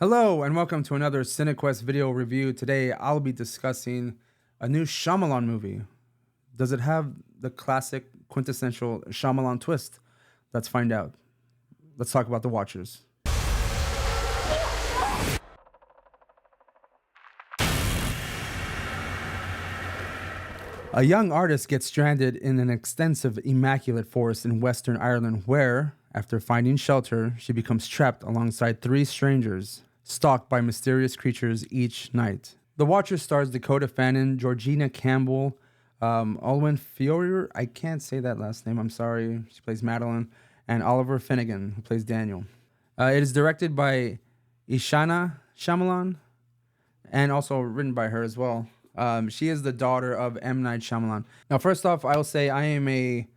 Hello and welcome to another CineQuest video review. Today I'll be discussing a new Shyamalan movie. Does it have the classic quintessential Shyamalan twist? Let's find out. Let's talk about The Watchers. A young artist gets stranded in an extensive, immaculate forest in Western Ireland where, after finding shelter, she becomes trapped alongside three strangers, stalked by mysterious creatures each night. The Watcher stars Dakota Fanning, Georgina Campbell, Olwen Fiore, I can't say that last name, I'm sorry, she plays Madeline, and Oliver Finnegan, who plays Daniel. It is directed by Ishana Shyamalan, and also written by her as well. She is the daughter of M. Night Shyamalan. Now, first off, I will say I am a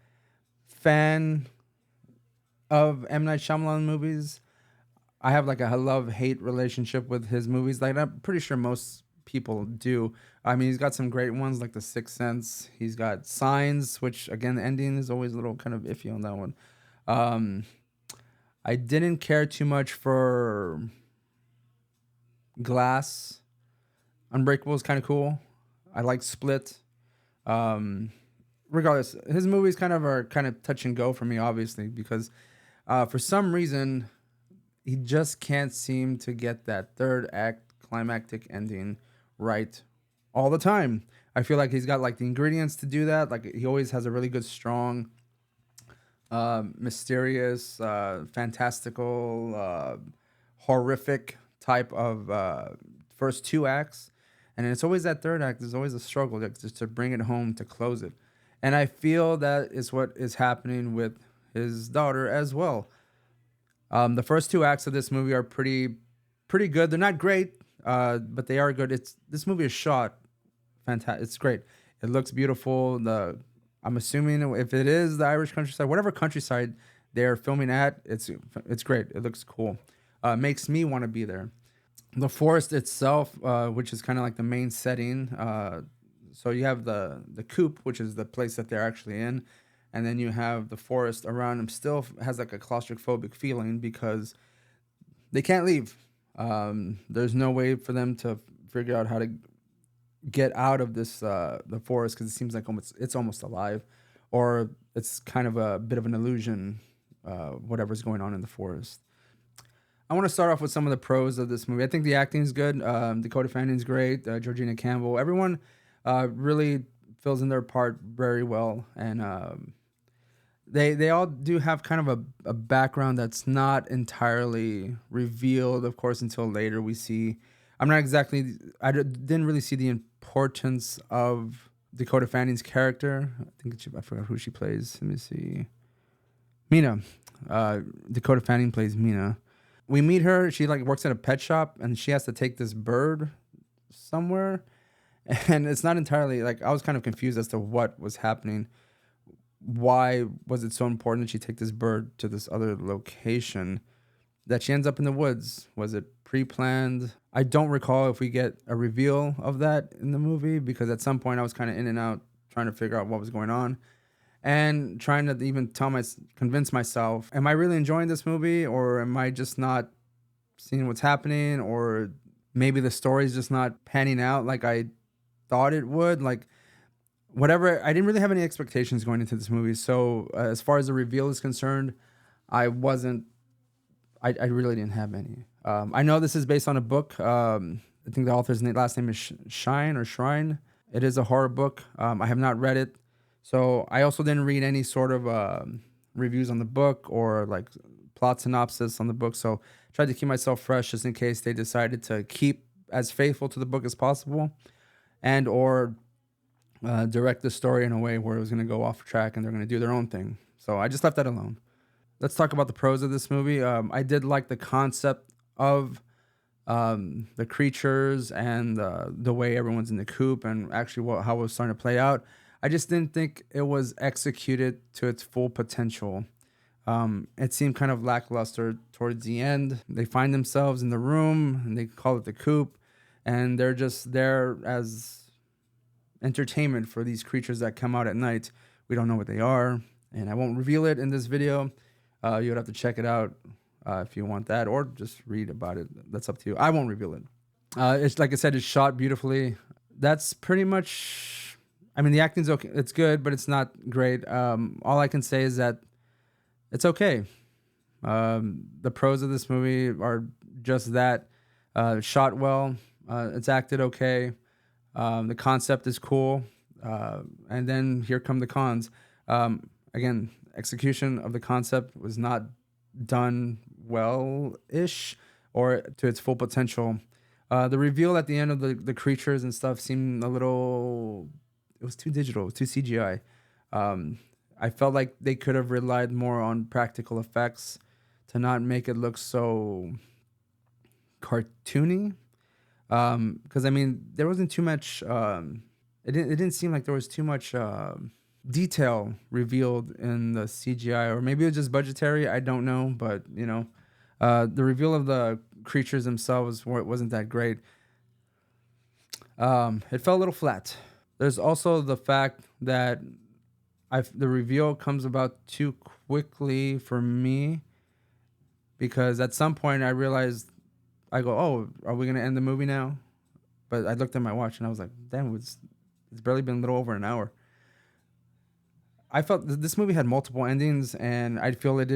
fan of M. Night Shyamalan movies. I have like a love-hate relationship with his movies. Like I'm pretty sure most people do. I mean, he's got some great ones like The Sixth Sense. He's got Signs, which again, the ending is always a little kind of iffy on that one. I didn't care too much for Glass. Unbreakable is kind of cool. I like Split. Regardless, his movies are kind of touch and go for me, obviously, because for some reason he just can't seem to get that third act climactic ending right all the time. I feel like he's got like the ingredients to do that. Like he always has a really good, strong, mysterious, fantastical, horrific type of first two acts. And it's always that third act. There's always a struggle just to bring it home, to close it. And I feel that is what is happening with his daughter as well. The first two acts of this movie are pretty good. They're not great, but they are good. This movie is shot fantastic. It's great. It looks beautiful. I'm assuming if it is the Irish countryside, whatever countryside they're filming at, it's great. It looks cool. Makes me want to be there. The forest itself, which is kind of like the main setting. So you have the coop, which is the place that they're actually in. And then you have the forest around them. Still has like a claustrophobic feeling because they can't leave. There's no way for them to figure out how to get out of this the forest, because it seems like it's almost alive, or it's kind of a bit of an illusion, whatever's going on in the forest. I want to start off with some of the pros of this movie. I think the acting is good. Dakota Fanning's great. Georgina Campbell. Everyone really fills in their part very well, and they all do have kind of a background that's not entirely revealed, of course, until later we see. I didn't really see the importance of Dakota Fanning's character. I forgot who she plays. Let me see. Mina. Dakota Fanning plays Mina. We meet her. She like works at a pet shop, and she has to take this bird somewhere. And it's not entirely like, I was kind of confused as to what was happening. Why was it so important that she take this bird to this other location, that she ends up in the woods? Was it pre-planned? I don't recall if we get a reveal of that in the movie, because at some point I was kind of in and out trying to figure out what was going on, and trying to even convince myself, am I really enjoying this movie, or am I just not seeing what's happening, or maybe the story's just not panning out like I thought it would. Like, whatever. I didn't really have any expectations going into this movie. So as far as the reveal is concerned, I really didn't have any. I know this is based on a book. I think the author's last name is Shrine. It is a horror book. I have not read it. So I also didn't read any sort of reviews on the book or like plot synopsis on the book. So I tried to keep myself fresh just in case they decided to keep as faithful to the book as possible, and or direct the story in a way where it was going to go off track and they're going to do their own thing. So I just left that alone. Let's talk about the pros of this movie. I did like the concept of the creatures and the way everyone's in the coop, and actually how it was starting to play out. I just didn't think it was executed to its full potential. It seemed kind of lackluster towards the end. They find themselves in the room and they call it the coop, and they're just there as entertainment for these creatures that come out at night. We don't know what they are, and I won't reveal it in this video. You would have to check it out if you want that, or just read about it. That's up to you. I won't reveal it. It's like I said, it's shot beautifully. That's pretty much. I mean, the acting's okay. It's good, but it's not great. All I can say is that it's okay. The pros of this movie are just that. Shot well. It's acted okay. The concept is cool. And then here come the cons. Again, execution of the concept was not done well-ish or to its full potential. The reveal at the end of the creatures and stuff seemed a little. It was too digital. It was too CGI. I felt like they could have relied more on practical effects to not make it look so cartoony. Because I mean, there wasn't too much. It didn't seem like there was too much detail revealed in the CGI, or maybe it was just budgetary. I don't know, but the reveal of the creatures themselves wasn't that great. It felt a little flat. There's also the fact that the reveal comes about too quickly for me, because at some point I realized, I go, oh, are we gonna end the movie now? But I looked at my watch and I was like, damn, it's barely been a little over an hour. I felt this movie had multiple endings, and I feel it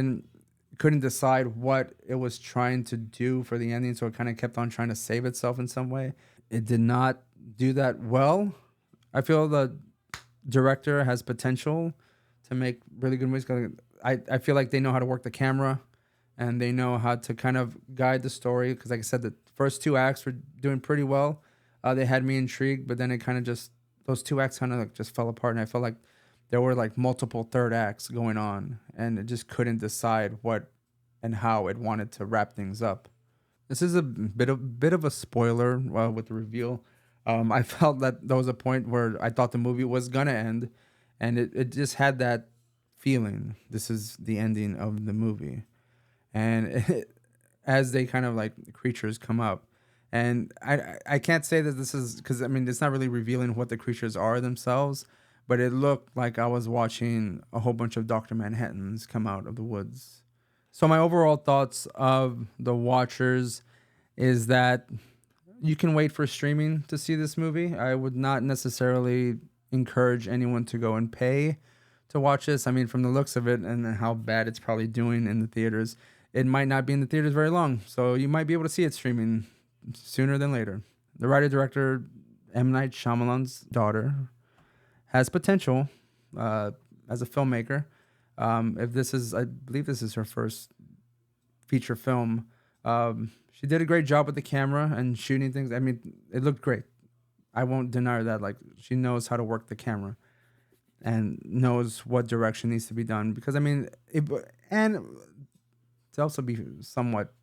couldn't decide what it was trying to do for the ending, so it kind of kept on trying to save itself in some way. It did not do that well. I feel the director has potential to make really good movies. I feel like they know how to work the camera, and they know how to kind of guide the story. Because like I said, the first two acts were doing pretty well. They had me intrigued, but then it kind of just, those two acts kind of like just fell apart, and I felt like there were like multiple third acts going on, and it just couldn't decide what and how it wanted to wrap things up. This is a bit of a spoiler with the reveal. I felt that there was a point where I thought the movie was gonna end, and it just had that feeling. This is the ending of the movie, and as they kind of like the creatures come up, and I can't say that this is, because I mean it's not really revealing what the creatures are themselves, but it looked like I was watching a whole bunch of Dr. Manhattans come out of the woods. So my overall thoughts of The Watchers is that you can wait for streaming to see this movie. I would not necessarily encourage anyone to go and pay to watch this. I mean, from the looks of it and how bad it's probably doing in the theaters, it might not be in the theaters very long. So you might be able to see it streaming sooner than later. The writer-director, M. Night Shyamalan's daughter, has potential as a filmmaker. If this is, I believe this is her first feature film. She did a great job with the camera and shooting things. I mean, it looked great. I won't deny that. Like, she knows how to work the camera and knows what direction needs to be done. Because I mean, and to also be somewhat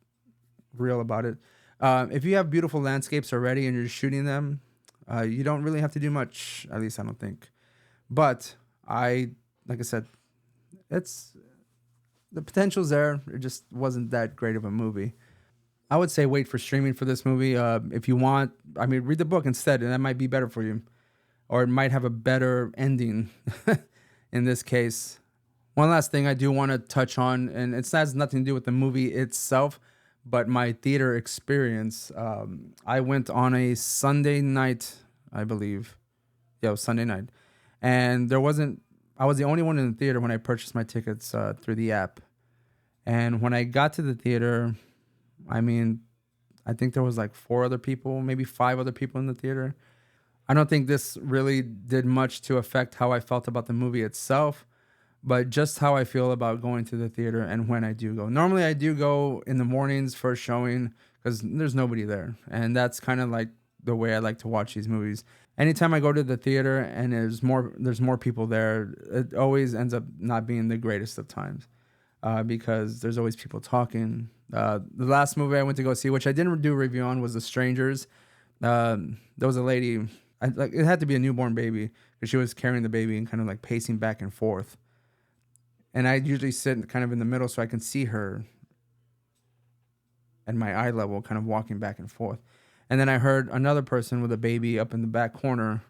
real about it, if you have beautiful landscapes already and you're shooting them, you don't really have to do much. At least I don't think. But like I said, it's the potential's there. It just wasn't that great of a movie. I would say wait for streaming for this movie. If you want, I mean, read the book instead, and that might be better for you, or it might have a better ending. In this case, one last thing I do want to touch on, and it has nothing to do with the movie itself, but my theater experience. I went on a Sunday night, I believe. Yeah, it was Sunday night, and there wasn't. I was the only one in the theater when I purchased my tickets through the app. And when I got to the theater, I mean, I think there was like 4 other people, maybe 5 other people in the theater. I don't think this really did much to affect how I felt about the movie itself, but just how I feel about going to the theater and when I do go. Normally, I do go in the mornings first showing because there's nobody there. And that's kind of like the way I like to watch these movies. Anytime I go to the theater and there's more people there, it always ends up not being the greatest of times because there's always people talking. The last movie I went to go see, which I didn't do a review on, was The Strangers. There was a lady, it had to be a newborn baby because she was carrying the baby and kind of like pacing back and forth. And I usually sit kind of in the middle so I can see her at my eye level kind of walking back and forth. And then I heard another person with a baby up in the back corner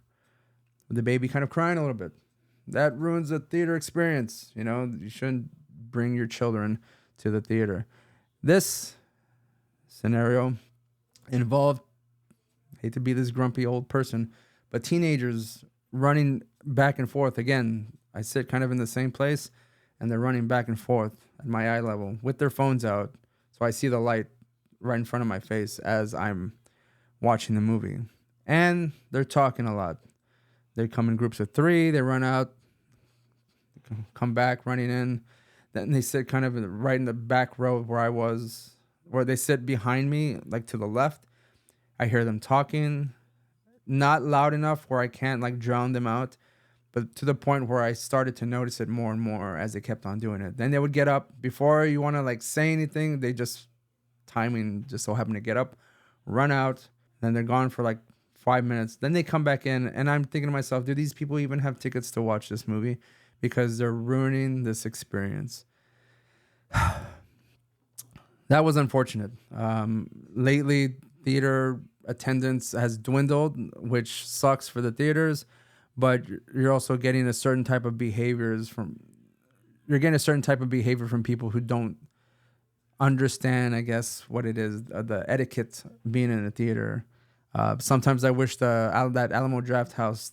with the baby kind of crying a little bit. That ruins the theater experience. You know, you shouldn't bring your children to the theater. This scenario involved, hate to be this grumpy old person, but teenagers running back and forth. Again, I sit kind of in the same place and they're running back and forth at my eye level with their phones out. So I see the light right in front of my face as I'm watching the movie. And they're talking a lot. They come in groups of 3, they run out, come back running in. Then they sit kind of right in the back row where I was, where they sit behind me, like to the left. I hear them talking, not loud enough where I can't like drown them out, but to the point where I started to notice it more and more as they kept on doing it. Then they would get up before you want to like say anything. They just timing just so happened to get up, run out, then they're gone for like 5 minutes. Then they come back in, and I'm thinking to myself, do these people even have tickets to watch this movie? Because they're ruining this experience. That was unfortunate. Lately, theater attendance has dwindled, which sucks for the theaters, but you're also getting a certain type of behaviors from people who don't understand, I guess, what it is, the etiquette being in a theater. Sometimes I wish that Alamo Draft House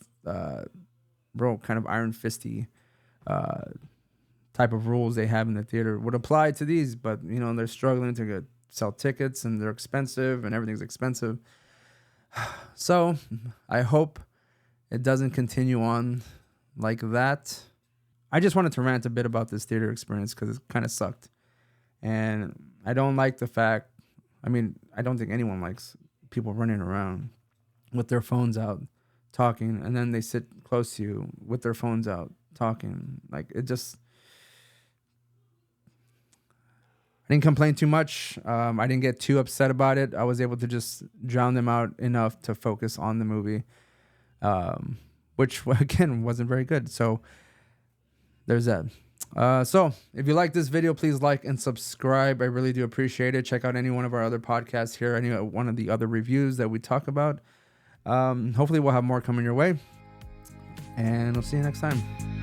wrote kind of iron fisty type of rules they have in the theater would apply to these, but they're struggling to sell tickets and they're expensive and everything's expensive. So I hope it doesn't continue on like that. I just wanted to rant a bit about this theater experience because it kind of sucked. And I don't like the fact, I don't think anyone likes people running around with their phones out talking, and then they sit close to you with their phones out talking. Like, it just, I didn't complain too much. I didn't get too upset about it. I was able to just drown them out enough to focus on the movie, which again wasn't very good. So there's that. So if you like this video, please like and subscribe. I really do appreciate it. Check out any one of our other podcasts here, any one of the other reviews that we talk about. Hopefully we'll have more coming your way, and we'll see you next time.